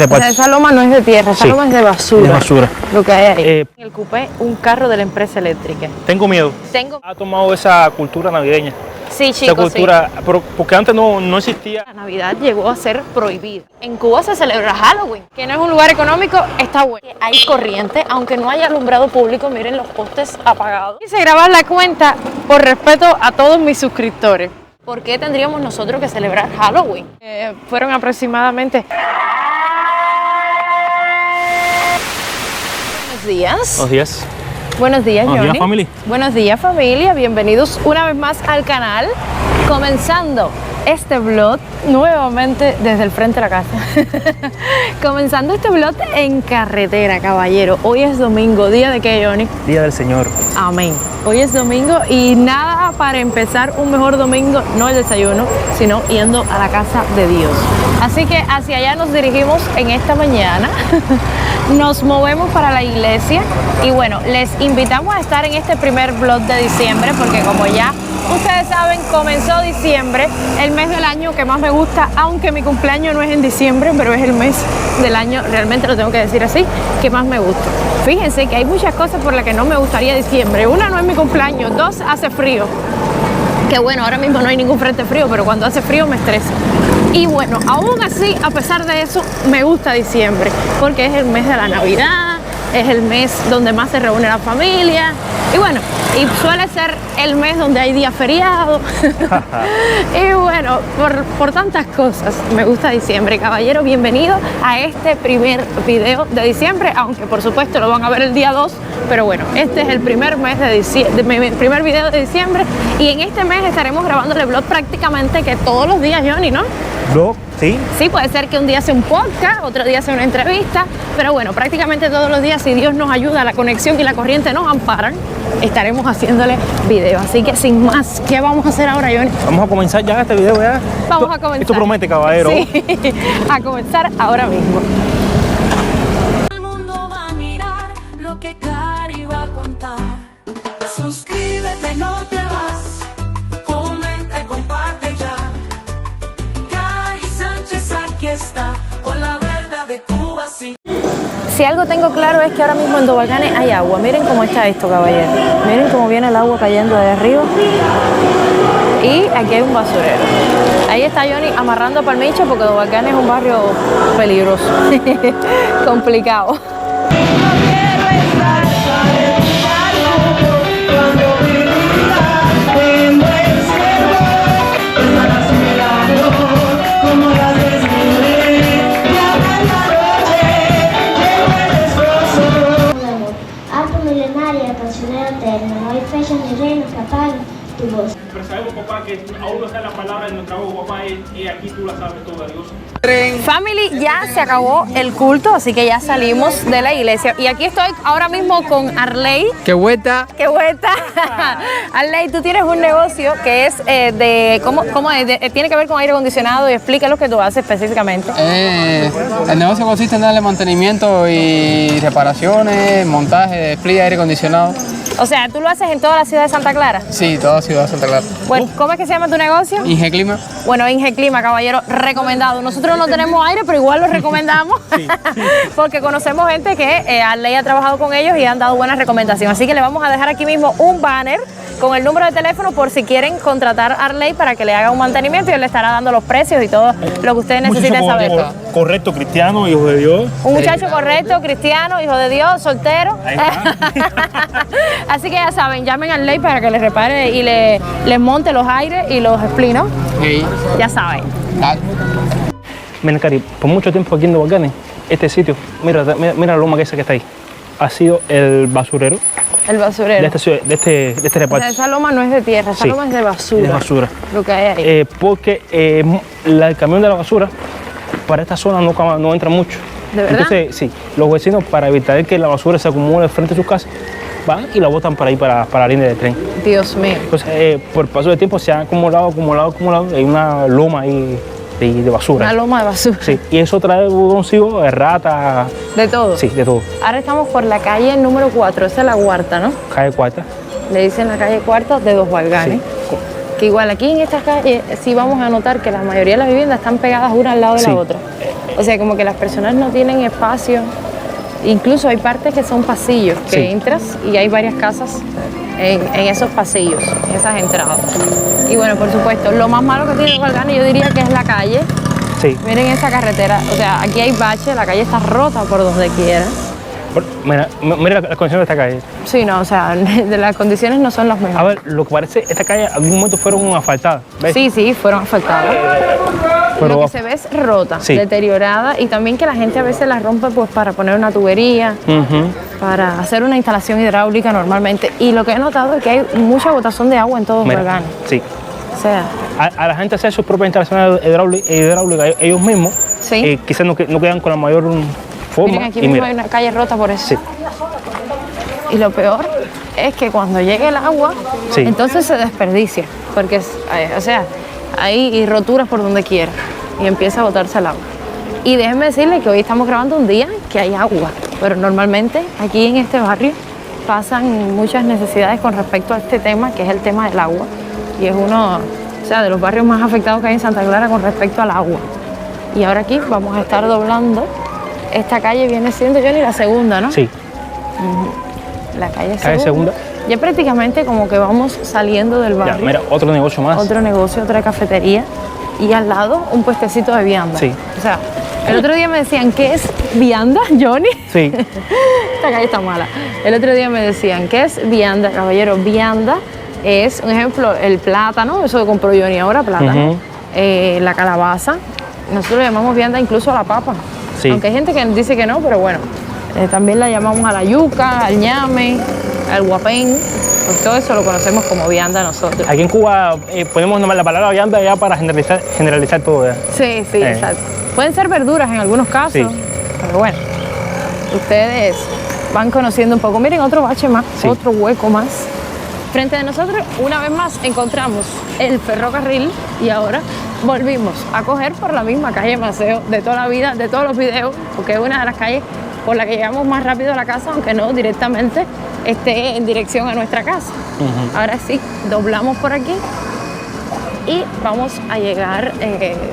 O sea, esa loma no es de tierra, esa loma es de basura. De basura. Lo que hay ahí. En el coupé, un carro de la empresa eléctrica. Tengo miedo. Ha tomado esa cultura navideña. Sí, chicos, esa cultura, sí. Porque antes no existía. La Navidad llegó a ser prohibida. En Cuba se celebra Halloween, que no es un lugar económico, está bueno. Hay corriente, aunque no haya alumbrado público, miren los postes apagados. Quise grabar la cuenta por respeto a todos mis suscriptores. ¿Por qué tendríamos nosotros que celebrar Halloween? Fueron aproximadamente... Buenos días. Buenos días. Buenos días, Johnny. Buenos días, familia. Buenos días, familia. Bienvenidos una vez más al canal. Comenzando este vlog nuevamente desde el frente de la casa. Comenzando este vlog en carretera, caballero. Hoy es domingo. ¿Día de qué, Johnny? Día del Señor. Amén. Hoy es domingo y nada para empezar un mejor domingo, no el desayuno, sino yendo a la casa de Dios. Así que hacia allá nos dirigimos en esta mañana. Nos movemos para la iglesia y bueno, les invitamos a estar en este primer vlog de diciembre porque como ya ustedes saben, comenzó diciembre, el mes del año que más me gusta, aunque mi cumpleaños no es en diciembre, pero es el mes del año, realmente lo tengo que decir así, que más me gusta. Fíjense que hay muchas cosas por las que no me gustaría diciembre. Una, no es mi cumpleaños. Dos, hace frío. Que bueno, ahora mismo no hay ningún frente frío, pero cuando hace frío me estresa. Y bueno, aún así, a pesar de eso, me gusta diciembre, porque es el mes de la Navidad, es el mes donde más se reúne la familia, y bueno, y suele ser el mes donde hay día feriado. Y bueno, por tantas cosas, me gusta diciembre. Caballero, bienvenido a este primer video de diciembre, aunque por supuesto lo van a ver el día 2, pero bueno, este es el primer mes de diciembre, mi primer video de diciembre, y en este mes estaremos grabando el vlog prácticamente que todos los días, Johnny, ¿no? ¿Vlog? Sí. Sí, puede ser que un día sea un podcast, otro día sea una entrevista, pero bueno, prácticamente todos los días, si Dios nos ayuda, la conexión y la corriente nos amparan, estaremos haciéndole videos. Así que sin más, ¿qué vamos a hacer ahora, Johnny? Vamos a comenzar ya este video, ¿verdad? Vamos a comenzar. Esto promete, caballero. Sí, a comenzar ahora mismo. El mundo va a mirar lo que Cari va a contar. Suscríbete, no te vas. Comenta y comparte ya. Cari Sánchez aquí está con la verdad de Cuba, sí. Si algo tengo claro es que ahora mismo en Dobalgane hay agua. Miren cómo está esto, caballero. Miren cómo viene el agua cayendo de arriba. Y aquí hay un basurero. Ahí está Johnny amarrando palmicho porque Dobalgane es un barrio peligroso. Complicado. Milenaria, cancionero eterno, no hay fecha ni reino que apague tu voz. Pero sabemos, papá, que aún no está la palabra en nuestra voz, papá, y aquí tú la sabes toda, Dios. Family, ya se acabó el culto, así que ya salimos de la iglesia. Y aquí estoy ahora mismo con Arley. ¡Qué vuelta! ¡Qué vuelta! Arley, tú tienes un negocio que es tiene que ver con aire acondicionado y explica lo que tú haces específicamente. El negocio consiste en darle mantenimiento y reparaciones, montaje de split de aire acondicionado. O sea, ¿tú lo haces en toda la ciudad de Santa Clara? Sí, toda Ciudad de Santa Clara. Bueno, ¿cómo es que se llama tu negocio? Inge Clima. Bueno, Inge Clima, caballero, recomendado. Nosotros no tenemos aire, pero igual lo recomendamos. Sí. Porque conocemos gente que Arley ha trabajado con ellos y han dado buenas recomendaciones. Así que le vamos a dejar aquí mismo un banner con el número de teléfono por si quieren contratar a Arley para que le haga un mantenimiento y él le estará dando los precios y todo lo que ustedes necesiten saber. Correcto, cristiano, hijo de Dios. Un muchacho correcto, cristiano, hijo de Dios, soltero. Así que ya saben, llamen a Arley para que les repare y les monte los aires y los split, ¿no? Sí. Ya saben. Dale. Mira, Cari, por mucho tiempo aquí en Dobalgane, este sitio, mira la loma que está ahí, ha sido el basurero. El basurero. De este reparto. O sea, esa loma no es de tierra, esa loma es de basura. De basura. Lo que hay ahí. Porque el camión de la basura para esta zona no entra mucho. ¿De verdad? Entonces, sí, los vecinos, para evitar que la basura se acumule frente a sus casas, van y la botan para ahí, para la línea de tren. Dios mío. Entonces, por el paso del tiempo se ha acumulado, hay una loma ahí de basura. Una loma de basura. Sí, y eso trae budoncillo, ratas. De todo. Sí, de todo. Ahora estamos por la calle número 4, esa es la cuarta, ¿no? Calle Cuarta. Le dicen la calle Cuarta de Dobalgane. Sí. Que igual aquí en esta calle sí vamos a notar que la mayoría de las viviendas están pegadas una al lado de Sí. la otra. O sea, como que las personas no tienen espacio. Incluso hay partes que son pasillos, que Sí. entras y hay varias casas en esos pasillos, en esas entradas. Y bueno, por supuesto, lo más malo que tiene Colgane yo diría que es la calle. Sí. Miren esta carretera, o sea, aquí hay bache, la calle está rota por donde quiera. Mira las condiciones de esta calle. Sí, no, o sea, las condiciones no son las A mejores. ver, lo que parece, esta calle en algún momento fueron asfaltadas, ¿ves? Sí, sí, fueron afectadas. Pero Lo que se ve es rota, Sí. deteriorada y también que la gente a veces la rompe pues para poner una tubería, Ujú. para hacer una instalación hidráulica normalmente. Y lo que he notado es que hay mucha botación de agua en todos los Mira, Colgane. sí. O sea, A la gente hacer sus propias instalaciones hidráulicas ellos mismos, Sí. quizás no quedan con la mayor forma. miren, aquí y mismo mira, hay una calle rota por eso. Sí. Y lo peor es que cuando llegue el agua, Sí. entonces se desperdicia, porque, o sea, hay roturas por donde quiera y empieza a botarse el agua. Y déjenme decirles que hoy estamos grabando un día que hay agua, pero normalmente aquí en este barrio pasan muchas necesidades con respecto a este tema, que es el tema del agua. Y es uno, o sea, de los barrios más afectados que hay en Santa Clara con respecto al agua. Y ahora aquí vamos a estar doblando. Esta calle viene siendo, Johnny, la segunda, ¿no? Sí. La calle Calle Segunda. Ya prácticamente como que vamos saliendo del Ya, barrio. mira, otro negocio más. Otro negocio, otra cafetería. Y al lado un puestecito de vianda. Sí. O sea, el otro día me decían, ¿qué es vianda, Johnny? Sí. Esta calle está mala. El otro día me decían, ¿qué es vianda, caballero? Vianda es, un ejemplo, el plátano, eso que compró Johnny ahora, plátano. Ujú. La calabaza. Nosotros le llamamos vianda incluso a la papa. Sí. Aunque hay gente que dice que no, pero bueno. También la llamamos a la yuca, al ñame, al guapén. Pues todo eso lo conocemos como vianda nosotros. Aquí en Cuba ponemos nomás la palabra vianda ya para generalizar todo. ¿ya? Sí, sí, exacto. Pueden ser verduras en algunos casos, Sí. pero bueno, ustedes van conociendo un poco. Miren, otro bache más, Sí. otro hueco más. Frente de nosotros, una vez más, encontramos el ferrocarril y ahora volvimos a coger por la misma calle Maceo de toda la vida, de todos los videos, porque es una de las calles por la que llegamos más rápido a la casa, aunque no directamente esté en dirección a nuestra casa. Ahora sí, doblamos por aquí y vamos a llegar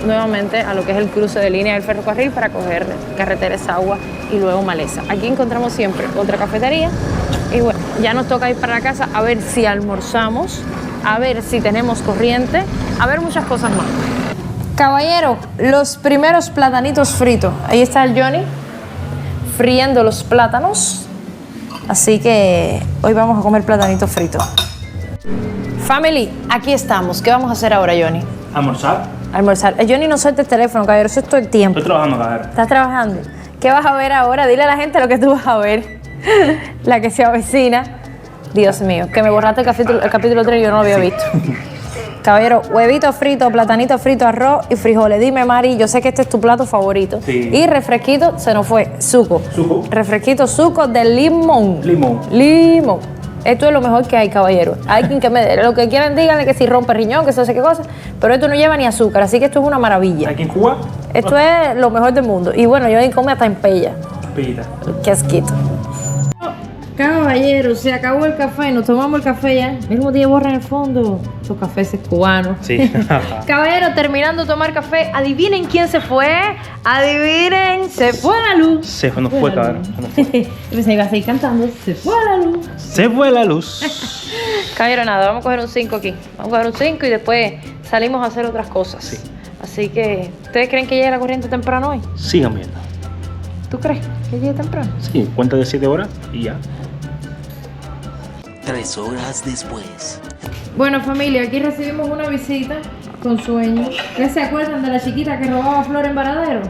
nuevamente a lo que es el cruce de línea del ferrocarril para coger carretera Esagua y luego Maleza. Aquí encontramos siempre otra cafetería y bueno, ya nos toca ir para la casa a ver si almorzamos, a ver si tenemos corriente, a ver muchas cosas más. Caballero, los primeros platanitos fritos. Ahí está el Johnny friendo los plátanos. Así que hoy vamos a comer platanitos fritos. Family, aquí estamos. ¿Qué vamos a hacer ahora, Johnny? ¿Almorzar? Almorzar. Johnny no suelta el teléfono, caballero, eso es todo el tiempo. Estoy trabajando, cabrón. ¿Estás trabajando? ¿Qué vas a ver ahora? Dile a la gente lo que tú vas a ver. La que se avecina. Dios mío, que me borraste el capítulo 3 y yo no lo había visto. Caballero, huevito frito, platanito frito, arroz y frijoles. Dime, Mari, yo sé que este es tu plato favorito. Sí. Y refresquito, se nos fue, suco. Suco. Refresquito, suco de limón. Limón. Limón. Esto es lo mejor que hay, caballero. Hay quien que me... Lo que quieran, díganle que si rompe riñón, que se hace qué cosa. Pero esto no lleva ni azúcar, así que esto es una maravilla. Aquí en Cuba, Esto es lo mejor del mundo. Y bueno, yo come hasta en pella. pillita. Qué asquito. Caballero, se acabó el café, nos tomamos el café ya. Mira cómo tiene borra en el fondo. Estos cafés cubanos. Sí. Caballero, terminando de tomar café, adivinen quién se fue. Adivinen, se fue la luz. Se fue, no fue, cabrón. Se nos fue. Yo pensé que iba a seguir cantando. Se fue la luz. Se fue la luz. Caballero, nada, vamos a coger un 5 aquí. Vamos a coger un 5 y después salimos a hacer otras cosas. Sí. Así que, ¿ustedes creen que llegue la corriente temprano hoy? Sigan viendo. ¿Tú crees que llegue temprano? Sí, cuenta de 7 horas y ya. 3 horas después. Bueno, familia, aquí recibimos una visita con sueño. ¿Ustedes se acuerdan de la chiquita que robaba flor en Varadero?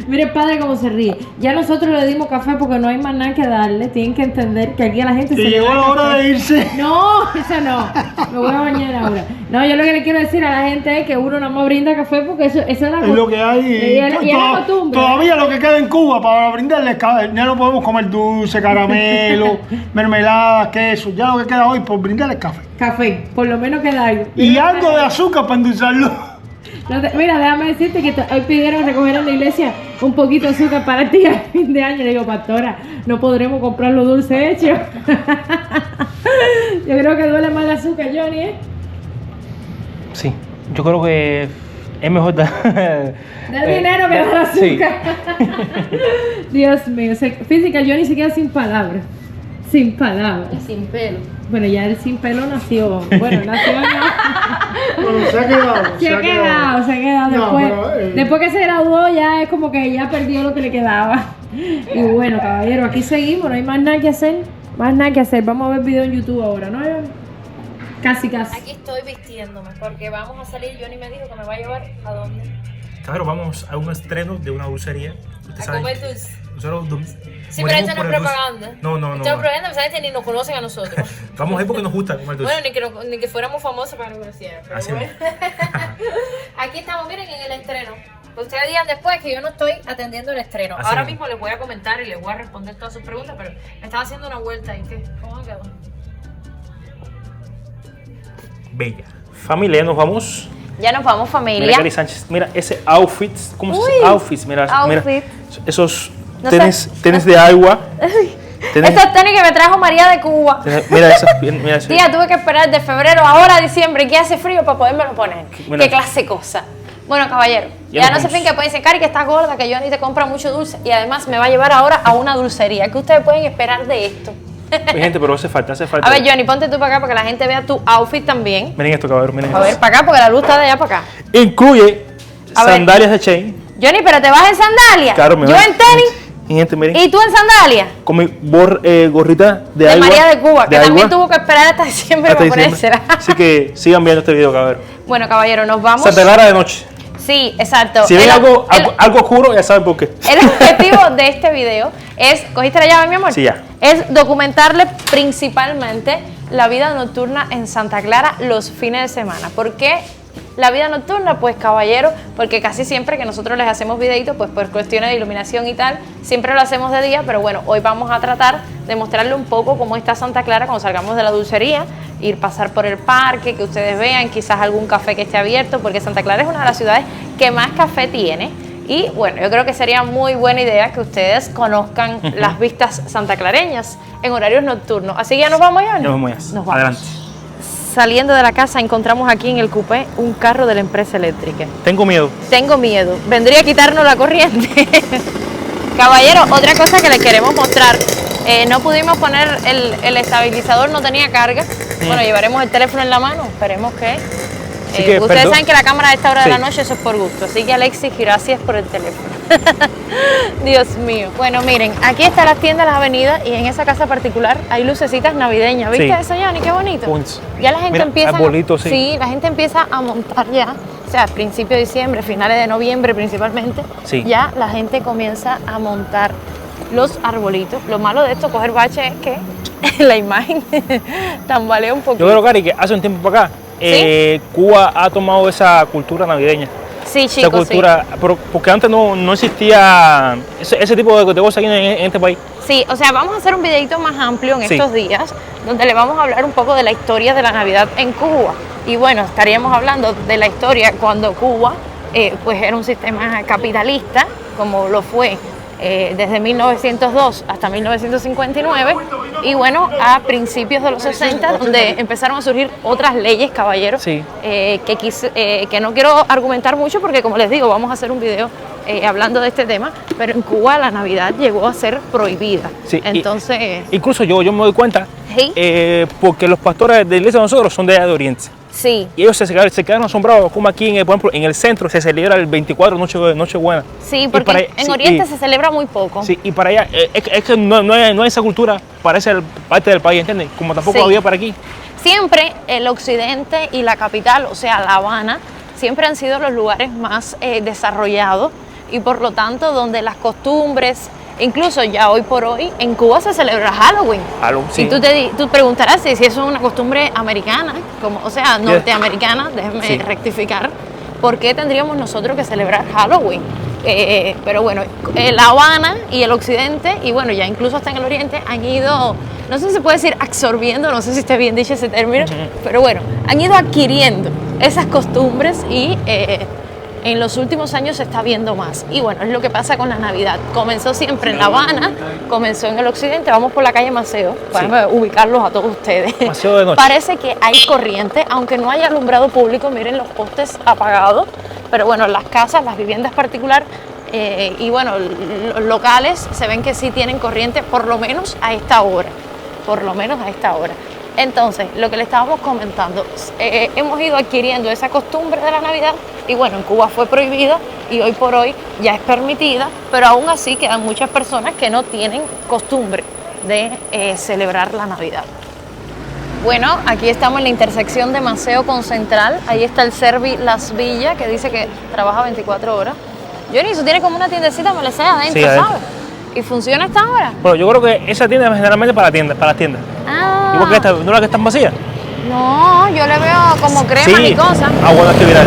Mire el padre cómo se ríe. Ya nosotros le dimos café porque no hay más nada que darle. Tienen que entender que aquí a la gente se le llegó da la hora café. de irse. No, eso no. Me voy a bañar ahora. No, yo lo que le quiero decir a la gente es que uno nada más brinda café porque eso es la Es lo que hay. Y es la costumbre. Todavía lo que queda en Cuba para brindarles, ya no podemos comer dulce, caramelo, mermeladas, queso. Ya lo que queda hoy por brindarles café. Café, por lo menos queda algo. Y algo de azúcar para endulzarlo. Mira, déjame decirte que hoy pidieron recoger en la iglesia un poquito de azúcar para el día de fin de año. Le digo, pastora, no podremos comprar los dulces hechos. Yo creo que duele más el azúcar, Johnny, ¿eh? Sí, yo creo que es mejor dar... Dar dinero que dar sí. azúcar. Dios mío, fíjate que Johnny se queda sin palabras. Sin palabras. Y sin pelo. Bueno, ya el sin pelo nació. Bueno, nació Bueno, se ha quedado. Se ha quedado. No, Después, pero, después que se graduó ya es como que ya perdió lo que le quedaba. Y bueno, caballero, aquí seguimos, no hay más nada que hacer. Vamos a ver video en YouTube ahora, ¿no? Casi. Aquí estoy vistiéndome porque vamos a salir. Johnny me dijo que me va a llevar ¿a dónde? Claro, vamos a un estreno de una dulcería. A comer dulce. Nosotros Sí, pero esto no es propaganda. No. Esto es propaganda, ¿sabes? Que ni nos conocen a nosotros. Vamos a ir porque nos gusta comer dulce. Bueno, ni que fuéramos famosos para que nos conocieran. Pero Así bueno. Aquí estamos, miren, en el estreno. Ustedes digan después que yo no estoy atendiendo el estreno. Así Ahora mismo. mismo les voy a comentar y les voy a responder todas sus preguntas, pero me estaba haciendo una vuelta y ¿qué? ¿Cómo quedó? Bella. Familia, nos vamos. Ya nos vamos, Mira, familia. Cari Sánchez, mira ese outfit. ¿Cómo se Uy, dice? Outfits, mira. outfit. Esos No tenis de agua. Estos tenis que me trajo María de Cuba. Mira esas piernas, mira eso. Tía, tuve que esperar de febrero ahora a diciembre que hace frío para podérmelo poner. Mira. Qué clase de cosa. Bueno, caballero, Ya ya nos no se vamos. finca, pueden decir, Cari, que estás gorda, que Johnny te compra mucho dulce y además me va a llevar ahora a una dulcería. ¿Qué ustedes pueden esperar de esto? Oye, gente, pero hace falta. A ver, Johnny, ponte tú para acá para que la gente vea tu outfit también. Miren esto, cabrón, miren A ver, esto. para acá, porque la luz está de allá para acá. Incluye A ver. sandalias de chain. Johnny, pero te vas en sandalias. Claro, me Yo va. en tenis Y gente, miren. y tú en sandalias. Con mi gorrita de De agua. María de Cuba, que también agua, tuvo que esperar hasta diciembre hasta para diciembre. ponérsela. Así que sigan viendo este video, cabrón. Bueno, caballero, nos vamos. Santa Clara de noche. Sí, exacto. Si ven El- algo el- oscuro, ya saben por qué. El objetivo de este video es, ¿cogiste la llave, mi amor? Sí, ya. Es documentarle principalmente la vida nocturna en Santa Clara los fines de semana. ¿Por qué la vida nocturna? Pues, caballero, porque casi siempre que nosotros les hacemos videitos, pues por cuestiones de iluminación y tal, siempre lo hacemos de día, pero bueno, hoy vamos a tratar de mostrarle un poco cómo está Santa Clara cuando salgamos de la dulcería, ir pasar por el parque, que ustedes vean, quizás algún café que esté abierto, porque Santa Clara es una de las ciudades que más café tiene. Y bueno, yo creo que sería muy buena idea que ustedes conozcan las vistas santaclareñas en horarios nocturnos. Así que ya nos vamos, Johnny. Nos vamos ya. Nos vamos. Adelante. Saliendo de la casa encontramos aquí en el coupé un carro de la empresa eléctrica. Tengo miedo. Tengo miedo. Vendría a quitarnos la corriente. Caballero, otra cosa que les queremos mostrar. No pudimos poner el estabilizador, no tenía carga. Bueno, llevaremos el teléfono en la mano. Esperemos que... Así que, ustedes perdón. saben que la cámara a esta hora Sí. de la noche eso es por gusto. Así que, Alexis, gracias por el teléfono. Dios mío. Bueno, miren, aquí están las tiendas, las avenidas y en esa casa particular hay lucecitas navideñas. ¿Viste Sí. eso, Johnny? Qué bonito. Bonito. Ya la gente Mira, empieza... arbolitos, sí. Sí, la gente empieza a montar ya. O sea, principio de diciembre, finales de noviembre principalmente. Sí. Ya la gente comienza a montar los arbolitos. Lo malo de esto, coger bache, es que la imagen tambalea un poquito. Yo creo, Cari, que hace un tiempo para acá, Cuba ha tomado esa cultura navideña. Sí, Esa chicos, cultura, porque antes no existía ese tipo de cosas aquí en este país. Sí, o sea, vamos a hacer un videito más amplio en Sí. estos días, donde le vamos a hablar un poco de la historia de la Navidad en Cuba. Y bueno, estaríamos hablando de la historia cuando Cuba pues era un sistema capitalista, como lo fue desde 1902 hasta 1959, y bueno, a principios de los 60, donde empezaron a surgir otras leyes, caballeros, Sí. que no quiero argumentar mucho porque, como les digo, vamos a hacer un video hablando de este tema, pero en Cuba la Navidad llegó a ser prohibida. Sí, y- Entonces, Incluso yo me doy cuenta, Sí. porque los pastores de la iglesia de nosotros son de allá de Oriente. sí, Y ellos se quedaron asombrados, como aquí, por ejemplo, en el centro se celebra el 24 Nochebuena. sí, Y porque para- en sí, Oriente y- se celebra muy poco. Sí, y para allá, es que no hay esa cultura para esa parte del país, ¿entiendes? Como tampoco Sí. había para aquí. Siempre el occidente y la capital, o sea, La Habana, siempre han sido los lugares más desarrollados y por lo tanto donde las costumbres, incluso ya hoy por hoy, en Cuba se celebra Halloween. Halloween, sí. Y tú preguntarás si eso es una costumbre americana, o sea, norteamericana, déjeme Sí. rectificar, ¿por qué tendríamos nosotros que celebrar Halloween? Pero bueno, La Habana y el occidente, y bueno, ya incluso hasta en el oriente, han ido, no sé si se puede decir absorbiendo, no sé si está bien dicho ese término, pero bueno, han ido adquiriendo esas costumbres y en los últimos años se está viendo más. Y bueno, es lo que pasa con la Navidad. Comenzó siempre en La Habana, comenzó en el occidente, vamos por la calle Maceo, para ubicarlos a todos ustedes. Maceo de noche. Parece que hay corriente, aunque no haya alumbrado público, miren los postes apagados, pero bueno, las casas, las viviendas particulares y bueno, los locales se ven que sí tienen corriente, por lo menos a esta hora, Entonces, lo que le estábamos comentando, hemos ido adquiriendo esa costumbre de la Navidad y bueno, en Cuba fue prohibida y hoy por hoy ya es permitida, pero aún así quedan muchas personas que no tienen costumbre de celebrar la Navidad. Bueno, aquí estamos en la intersección de Maceo con Central, ahí está el Servi Las Villas que dice que trabaja 24 horas. Johnny, eso tiene como una tiendecita, me le sé adentro, Sí, adentro. ¿sabes? ¿Y funciona hasta ahora? Bueno, yo creo que esa tienda es generalmente para las tiendas. Ah. Igual que esta, ¿no la que están vacías? No, yo le veo como crema y cosas. Buena actividad.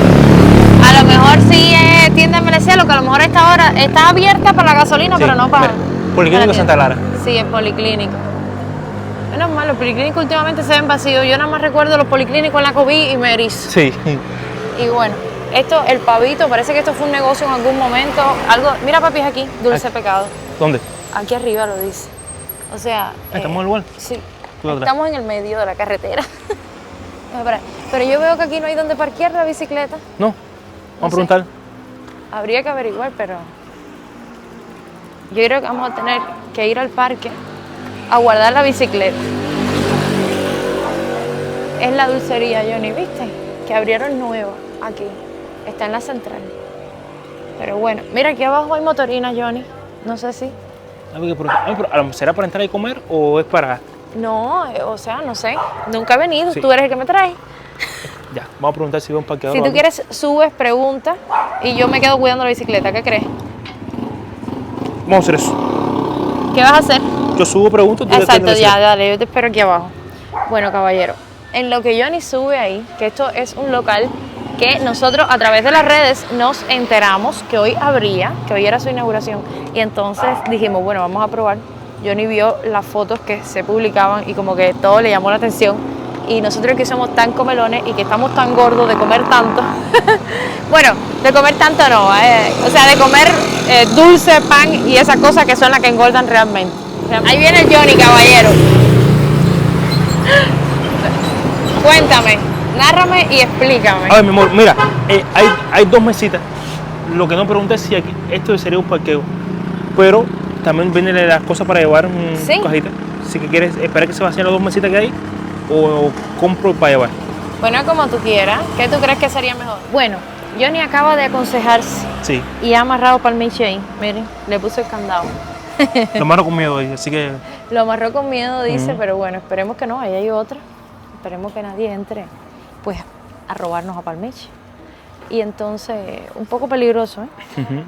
A lo mejor sí es tienda MLC, lo que a lo mejor esta hora está abierta para la gasolina, Sí, pero no para. mira, Policlínico para la Santa tienda. Clara. Sí, es policlínico. Menos mal, los policlínicos últimamente se ven vacíos. Yo nada más recuerdo los policlínicos en la COVID y me erizo. Sí. Y bueno, esto, el pavito, parece que esto fue un negocio en algún momento. Algo, mira papi, es aquí, dulce pecado. ¿Dónde? Aquí arriba lo dice. O sea. ¿Estamos en el lugar? Sí. Tú atrás. Estamos en el medio de la carretera. Pero yo veo que aquí no hay donde parquear la bicicleta. No. Vamos a preguntar. Habría que averiguar, pero yo creo que vamos a tener que ir al parque a guardar la bicicleta. Es la dulcería, Johnny, ¿viste? Que abrieron nueva aquí. Está en la central. Pero bueno, mira, aquí abajo hay motorinas, Johnny. No sé si. ¿Será para entrar y comer o es para...? No, o sea, no sé. Nunca he venido. Sí. Tú eres el que me traes. Ya, vamos a preguntar si veo un parqueador. Si o tú algo. quieres, subes, pregunta y yo me quedo cuidando la bicicleta. ¿Qué crees? Vamos a hacer eso. ¿Qué vas a hacer? Yo subo, pregunto. tú Exacto, atiendes ya, eso. dale, yo te espero aquí abajo. Bueno, caballero, en lo que Johnny sube ahí, que esto es un local que nosotros a través de las redes nos enteramos que hoy abría, que hoy era su inauguración, y entonces dijimos, bueno, vamos a probar. Johnny vio las fotos que se publicaban y como que todo le llamó la atención, y nosotros que somos tan comelones y que estamos tan gordos de comer tanto, bueno, de comer tanto no, o sea, de comer dulce, pan y esas cosas que son las que engordan realmente. Ahí viene el Johnny, caballero. Cuéntame, nárrame y explícame. A ver, mi amor, mira, hay dos mesitas. Lo que no pregunté es si aquí, esto sería un parqueo. Pero también vienen las cosas para llevar en Sí. cajita. Si que quieres esperar que se vacíen las dos mesitas que hay o compro para llevar. Bueno, como tú quieras. ¿Qué tú crees que sería mejor? Bueno, Johnny acaba de aconsejarse Sí, y ha amarrado palmiche ahí. Miren, le puso el candado. lo mando con miedo ahí, así que Lo amarró con miedo, dice, pero bueno, esperemos que no, ahí hay otra. Esperemos que nadie entre, pues, a robarnos a palmiche. Y entonces, un poco peligroso, ¿eh?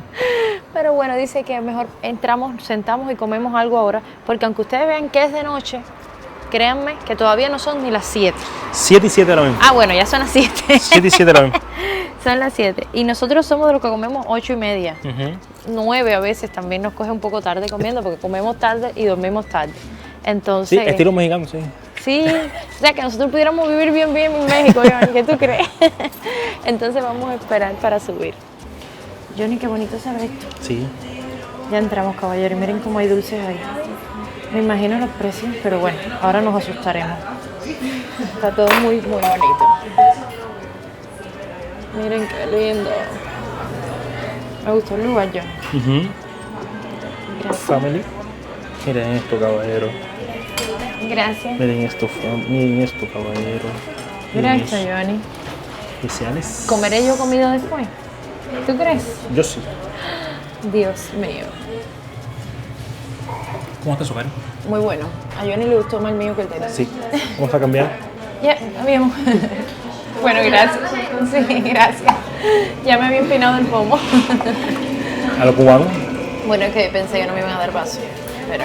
Pero bueno, dice que mejor entramos, sentamos y comemos algo ahora, porque aunque ustedes vean que es de noche, créanme que todavía no son ni las 7. 7 y 7 ahora mismo. Ah, bueno, ya son las 7. 7 y 7 ahora mismo. Son las 7. Y nosotros somos de los que comemos 8:30. 9 a veces también nos coge un poco tarde comiendo, porque comemos tarde y dormimos tarde. Sí, Entonces, estilo mexicano, sí. sí, o sea que nosotros pudiéramos vivir bien en México, Johnny, ¿qué tú crees? Entonces vamos a esperar para subir. Johnny, qué bonito se ve esto. Sí. Ya entramos, caballero, y miren cómo hay dulces ahí. Me imagino los precios, pero bueno, ahora nos asustaremos. Está todo muy bonito. Miren qué lindo. Me gustó el lugar, Johnny. Gracias. Family. Miren esto, caballero. Gracias. Miren esto, caballero. Miren Gracias, eso. Johnny. Especiales. ¿Comeré yo comida después? ¿Tú crees? Yo sí. Dios mío. ¿Cómo está su cara? Muy bueno. A Johnny le gustó más el mío que el de él. Sí. ¿Cómo está cambiando? Ya, habíamos. Bueno, gracias. Sí, gracias. Ya me había empinado el pomo. ¿A lo cubano? Bueno, es que pensé que no me iban a dar paso, pero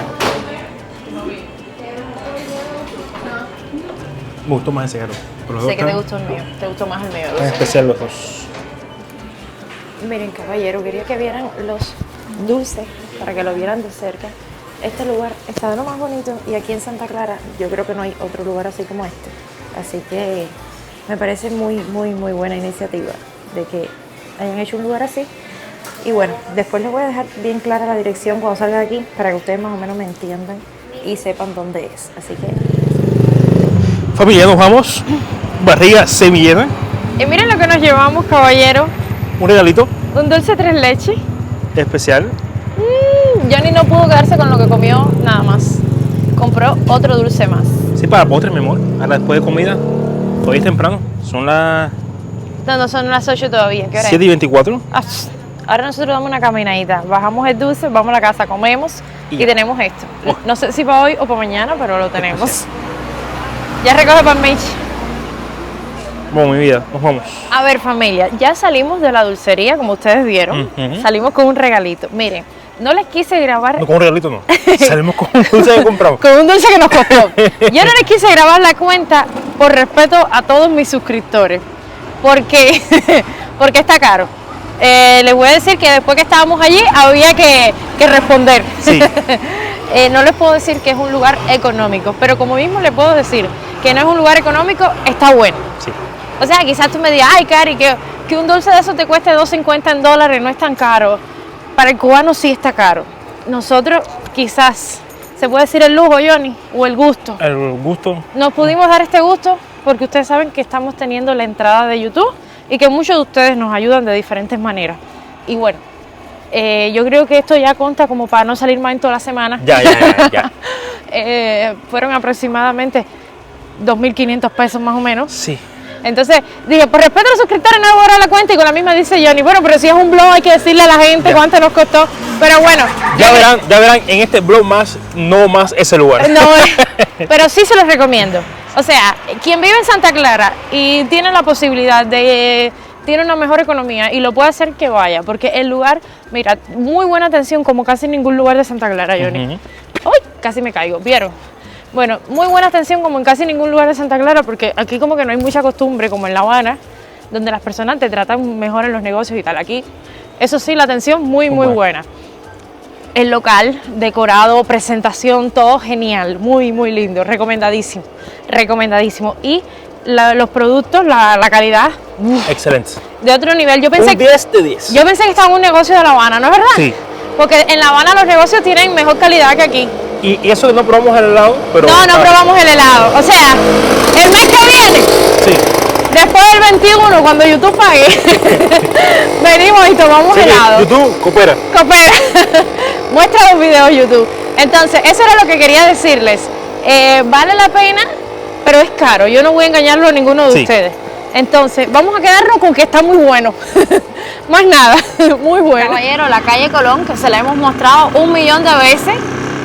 Me gustó más ese gato. Pero los sé dos que te están gustó el mío. Te gustó más el mío. lo en sé. especial los dos. Miren, caballero, quería que vieran los dulces para que lo vieran de cerca. Este lugar está de lo más bonito y aquí en Santa Clara yo creo que no hay otro lugar así como este. Así que me parece muy buena iniciativa de que hayan hecho un lugar así. Y bueno, después les voy a dejar bien clara la dirección cuando salga de aquí para que ustedes más o menos me entiendan y sepan dónde es. Así que... Familia, nos vamos. Barriga semillena. Y miren lo que nos llevamos, caballero. Un regalito Un dulce 3 leches. especial. Johnny no pudo quedarse con lo que comió nada más. Compró otro dulce más. Sí, para postres, mi amor. Ahora después de comida. Hoy es temprano. Son las No son las 8 todavía. ¿Qué hora 7:24. es? Ahora nosotros damos una caminadita. Bajamos el dulce, vamos a la casa, comemos y tenemos esto. No sé si para hoy o para mañana, pero lo tenemos. Ya recoge para Mitch. Bueno, mi vida, nos vamos. A ver, familia, ya salimos de la dulcería, como ustedes vieron. Salimos con un regalito. Miren, no les quise grabar... No, con un regalito no. Salimos con un dulce que compramos. Con un dulce que nos costó. Yo no les quise grabar la cuenta por respeto a todos mis suscriptores. Porque está caro. Les voy a decir que después que estábamos allí había que responder. Sí. No les puedo decir que es un lugar económico, pero como mismo les puedo decir que no es un lugar económico, está bueno. Sí. O sea, quizás tú me digas, ay, Cari, que un dulce de eso te cueste $2.50 en dólares, no es tan caro. Para el cubano sí está caro. Nosotros quizás, se puede decir el lujo, Johnny, o el gusto. El gusto. Nos pudimos dar este gusto porque ustedes saben que estamos teniendo la entrada de YouTube y que muchos de ustedes nos ayudan de diferentes maneras. Y bueno, yo creo que esto ya cuenta como para no salir más en toda la semana. Ya. Fueron aproximadamente 2.500 pesos más o menos. Sí. Entonces dije, por respeto a los suscriptores no le voy a dar la cuenta y con la misma dice Johnny, bueno, pero si es un blog hay que decirle a la gente cuánto nos costó. Pero bueno. Ya verán en este blog más, no más ese lugar. No, pero sí se los recomiendo. O sea, quien vive en Santa Clara y tiene la posibilidad de... tiene una mejor economía y lo puede hacer, que vaya, porque el lugar, mira, muy buena atención como casi ningún lugar de Santa Clara, Johnny. ¡Uy! Casi me caigo, ¿vieron? Bueno, muy buena atención como en casi ningún lugar de Santa Clara, porque aquí como que no hay mucha costumbre, como en La Habana, donde las personas te tratan mejor en los negocios y tal. Aquí, eso sí, la atención muy buena. El local, decorado, presentación, todo genial, muy lindo, recomendadísimo. Y los productos, la calidad, Excelente. de otro nivel. Yo pensé, Un 10 de 10. yo pensé que estaba en un negocio de La Habana, ¿no es verdad? Sí. Porque en La Habana los negocios tienen mejor calidad que aquí. Y eso que no probamos el helado, pero... No probamos el helado. O sea, el mes que viene, Sí. después del 21, cuando YouTube pague, venimos y tomamos helado. YouTube, coopera. Coopera. Muestra los videos YouTube. Entonces, eso era lo que quería decirles. Vale la pena, pero es caro. Yo no voy a engañarlo a ninguno de ustedes. Entonces, vamos a quedarnos con que está muy bueno. Más nada, muy bueno. Caballero, la calle Colón, que se la hemos mostrado 1.000.000 de veces.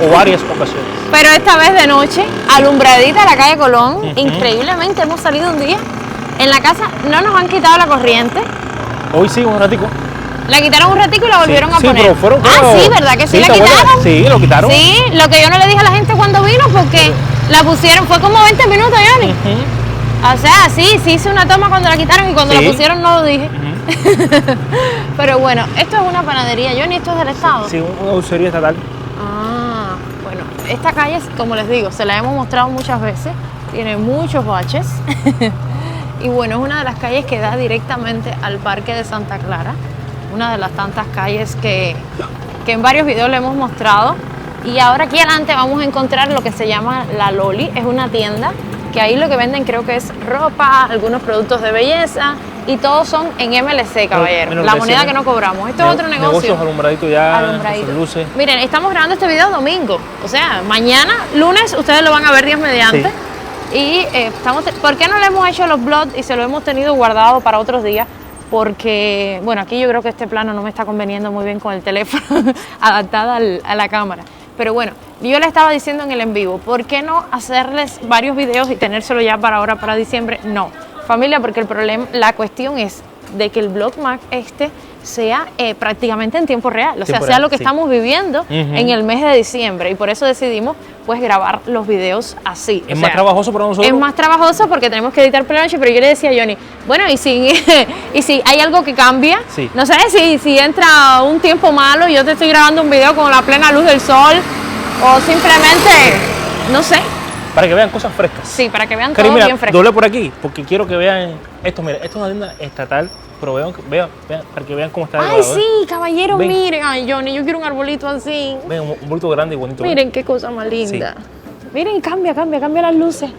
O varias ocasiones. Pero esta vez de noche, alumbradita la calle Colón. Increíblemente hemos salido un día. En la casa no nos han quitado la corriente. Hoy sí, un ratico. La quitaron un ratico y la volvieron a Sí, poner. pero fueron Sí, ¿verdad que sí la está bueno. quitaron? Sí, lo quitaron. Sí, lo que yo no le dije a la gente cuando vino, porque la pusieron, fue como 20 minutos, Johnny. O sea, sí hice una toma cuando la quitaron y cuando la pusieron no lo dije. Pero bueno, esto es una panadería, Johnny, esto es del Estado. Sí, una dulcería estatal. Bueno, esta calle, como les digo, se la hemos mostrado muchas veces, tiene muchos baches. Y bueno, es una de las calles que da directamente al Parque de Santa Clara, una de las tantas calles que en varios videos le hemos mostrado. Y ahora aquí adelante vamos a encontrar lo que se llama La Loli, es una tienda que ahí lo que venden creo que es ropa, algunos productos de belleza y todos son en MLC, caballero, la moneda que no cobramos. Esto es otro negocio. Negocios alumbraditos ya, Alumbraditos. sus luces. Miren, estamos grabando este video domingo, o sea, mañana, lunes, ustedes lo van a ver días mediante. Sí. Y ¿por qué no le hemos hecho los vlogs y se lo hemos tenido guardado para otros días? Porque, bueno, aquí yo creo que este plano no me está conveniendo muy bien con el teléfono adaptado a la cámara. Pero bueno, yo le estaba diciendo en el en vivo, ¿por qué no hacerles varios videos y tenérselo ya para ahora, para diciembre? No, familia, porque el problema, la cuestión es de que el vlogmas sea prácticamente en tiempo real, o sea, sea lo que estamos viviendo en el mes de diciembre, y por eso decidimos pues grabar los videos así. Es más trabajoso para nosotros. Es más trabajoso porque tenemos que editar por la noche, pero yo le decía a Johnny, bueno, y si hay algo que cambia, no sé, si entra un tiempo malo y yo te estoy grabando un video con la plena luz del sol, o simplemente, no sé. Para que vean cosas frescas. Sí, para que vean Cari, todo mira, bien fresco. doble por aquí, porque quiero que vean esto. Mira, esto es una tienda estatal Pero vean, para que vean cómo está Ay, decorado, ¿eh? sí, caballero, Ven. miren. Ay, Johnny, yo quiero un arbolito así. Vean, un bulto grande y bonito. ¿eh? Miren qué cosa más linda. Miren, cambia las luces.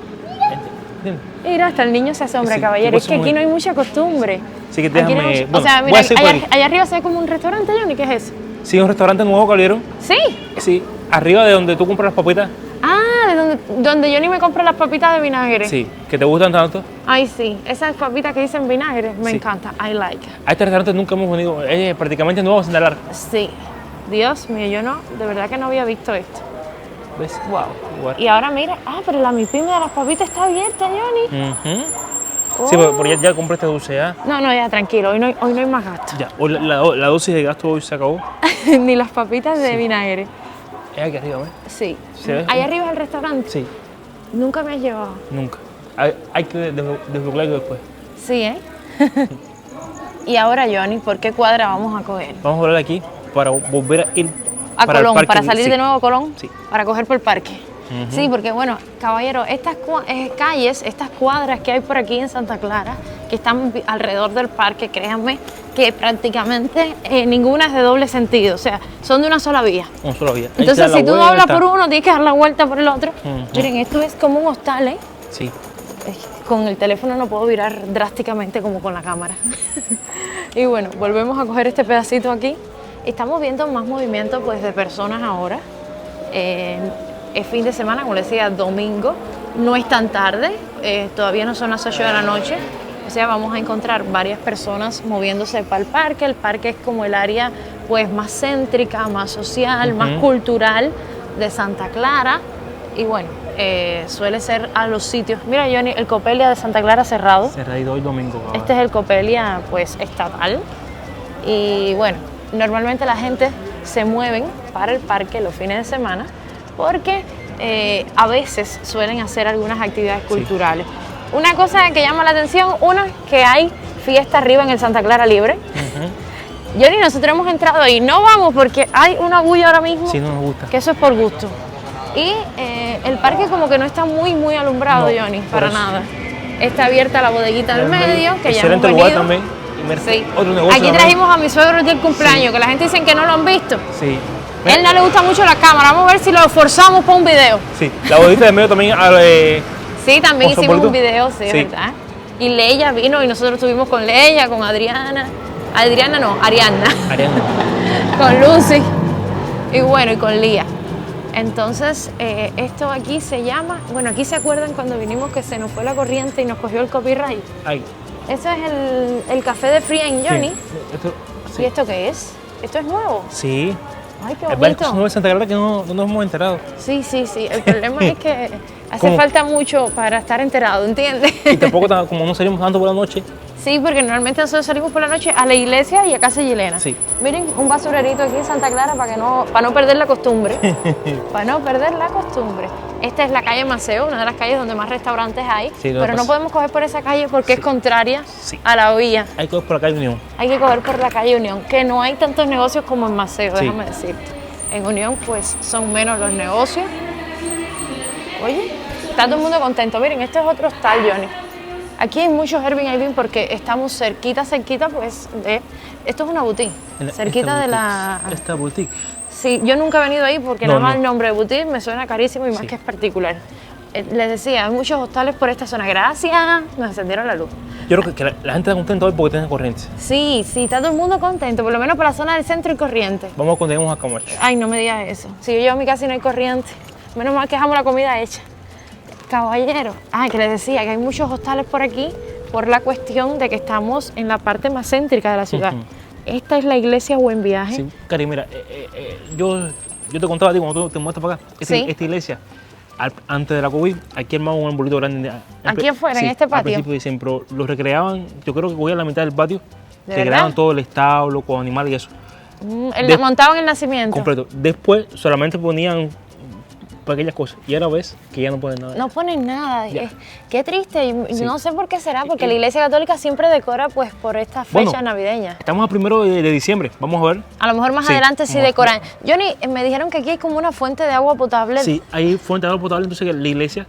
¿Entiendes? Mira, hasta el niño se asombra, Sí, caballero. Es que muy- aquí no hay mucha costumbre. Así que Aquí no hay déjame. mucha- Bueno, o sea, voy mira, a seguir por aquí. allá arriba se ve como un restaurante, Johnny. ¿Qué es eso? Sí, un restaurante nuevo, caballero. Sí. Sí, arriba de donde tú compras las papitas. Ah, de donde Johnny me compra las papitas de vinagre. Sí, que te gustan tanto. Ay, sí. Esas papitas que dicen vinagre, me Sí. encanta. I like. A este restaurante nunca hemos venido. Es prácticamente nuevo en Santa Clara. Sí. Dios mío, yo no, de verdad que no había visto esto. ¿Ves? Wow. Igual. Y ahora mira, pero la mipime de las papitas está abierta, Johnny. Ujú. Oh. Sí, pero ya compré este dulce ya. No, ya, tranquilo, hoy no hay más gasto. Ya, hoy la dosis de gasto hoy se acabó. Ni las papitas de vinagre. Es aquí arriba, ¿ves? Sí. ¿Se ve? Allá arriba es el restaurante. Sí, Nunca me has llevado. nunca. Hay que desbloquearlo después. Sí, ¿eh? Y ahora, Johnny, ¿por qué cuadra vamos a coger? Vamos a volar aquí para volver a ir A para el Colón, parque. para salir Sí. de nuevo a Colón, Sí. para coger por el parque. Sí, porque bueno, caballero, estas calles, estas cuadras que hay por aquí en Santa Clara, que están alrededor del parque, créanme, que prácticamente ninguna es de doble sentido, o sea, son de una sola vía. Una sola vía. Hay que Entonces, dar la si tú doblas vuelta. por uno, tienes que dar la vuelta por el otro. Ujú. Miren, esto es como un hostal, ¿eh? Sí. Con el teléfono no puedo virar drásticamente como con la cámara. Y bueno, volvemos a coger este pedacito aquí. Estamos viendo más movimiento pues, de personas ahora. Es fin de semana, como les decía, domingo. No es tan tarde, todavía no son las 8 de la noche. O sea, vamos a encontrar varias personas moviéndose para el parque. El parque es como el área pues, más céntrica, más social, más cultural de Santa Clara. Y bueno, suele ser a los sitios. Mira, Johnny, el Copelia de Santa Clara cerrado. Cerrado hoy domingo. cabal. Este es el Copelia pues estatal. Y bueno, normalmente la gente se mueven para el parque los fines de semana porque a veces suelen hacer algunas actividades culturales. Una cosa que llama la atención, que hay fiesta arriba en el Santa Clara Libre. Johnny, nosotros hemos entrado ahí, no vamos porque hay una bulla ahora mismo, Sí, no nos gusta. que eso es por gusto. Y el parque como que no está muy alumbrado, No, Johnny, por para eso. nada. Está abierta la bodeguita del medio, que ya Excelente hemos lugar venido. también. Y mira, Sí. Otro negocio Aquí también. trajimos a mi suegro el día del cumpleaños, que la gente dice que no lo han visto. Sí. Él no le gusta mucho la cámara, vamos a ver si lo forzamos para un video. Sí, la bodita de medio también. Sí, también ¿Con su hicimos un abuelito? video, sí, Sí. ¿verdad? Y Leia vino y nosotros estuvimos con Leia, con Adriana. Adriana no, Ariana. Ariana. Con Lucy. Y bueno, y con Lía. Entonces, esto aquí se llama, bueno, aquí se acuerdan cuando vinimos que se nos fue la corriente y nos cogió el copyright. Ay. Eso es el café de Free and Johnny. Sí. Esto, ¿Y esto qué es? ¿Esto es nuevo? sí. Ay, qué Hay varias cosas bonito. nuevas de Santa Clara que no nos hemos enterado. Sí. El problema es que hace ¿Cómo? falta mucho para estar enterado, ¿entiendes? Y tampoco, como no salimos tanto por la noche. Sí, porque normalmente nosotros salimos por la noche a la iglesia y a Casa Yelena. Sí. Miren, un basurerito aquí en Santa Clara para no perder la costumbre. Para no perder la costumbre. Esta es la calle Maceo, una de las calles donde más restaurantes hay. Sí, lo que pero no pasa- podemos coger por esa calle porque es contraria Sí. a la vía. Hay cosas por acá en Unión. Hay que coger por la calle Unión, que no hay tantos negocios como en Maceo, Sí. déjame decirte. En Unión, pues, son menos los negocios. Oye, está todo el mundo contento. Miren, este es otro hostal, Johnny. Aquí hay muchos Airbnb porque estamos cerquita, pues, de... Esto es una boutique, cerquita de la... Esta boutique. Sí, yo nunca he venido ahí porque No, nada más no. el nombre de boutique me suena carísimo y más Sí. que es particular. Les decía, hay muchos hostales por esta zona. Gracias, nos encendieron la luz. Yo creo que la gente está contenta hoy porque tiene corriente. Sí, está todo el mundo contento, por lo menos para la zona del centro y corriente. Vamos cuando lleguemos a Camacho. Ay, no me digas eso. Si yo llego a mi casa y no hay corriente, menos mal que dejamos la comida hecha. Caballero, que les decía que hay muchos hostales por aquí por la cuestión de que estamos en la parte más céntrica de la ciudad. Ujú. Esta es la iglesia Buen Viaje. Sí, Cari, mira, yo te contaba a ti cuando tú te muestras para acá, Sí. esta iglesia, antes de la COVID, aquí armamos un bolito grande. ¿Aquí afuera, en este patio? Al principio dicen, pero lo recreaban, yo creo que cogían la mitad del patio, ¿De recreaban verdad? todo el establo, con animales y eso, Le montaban el nacimiento. completo. Después solamente ponían pequeñas cosas y ahora ves que ya no ponen nada. No ponen nada. Ya. Qué triste. Y Sí. no sé por qué será, porque la iglesia católica siempre decora pues por estas fechas Bueno, navideñas. Estamos a 1 de diciembre, vamos a ver. A lo mejor más Sí, adelante sí vamos a ver. decoran. Johnny, me dijeron que aquí hay como una fuente de agua potable. Sí, hay fuente de agua potable, entonces que la iglesia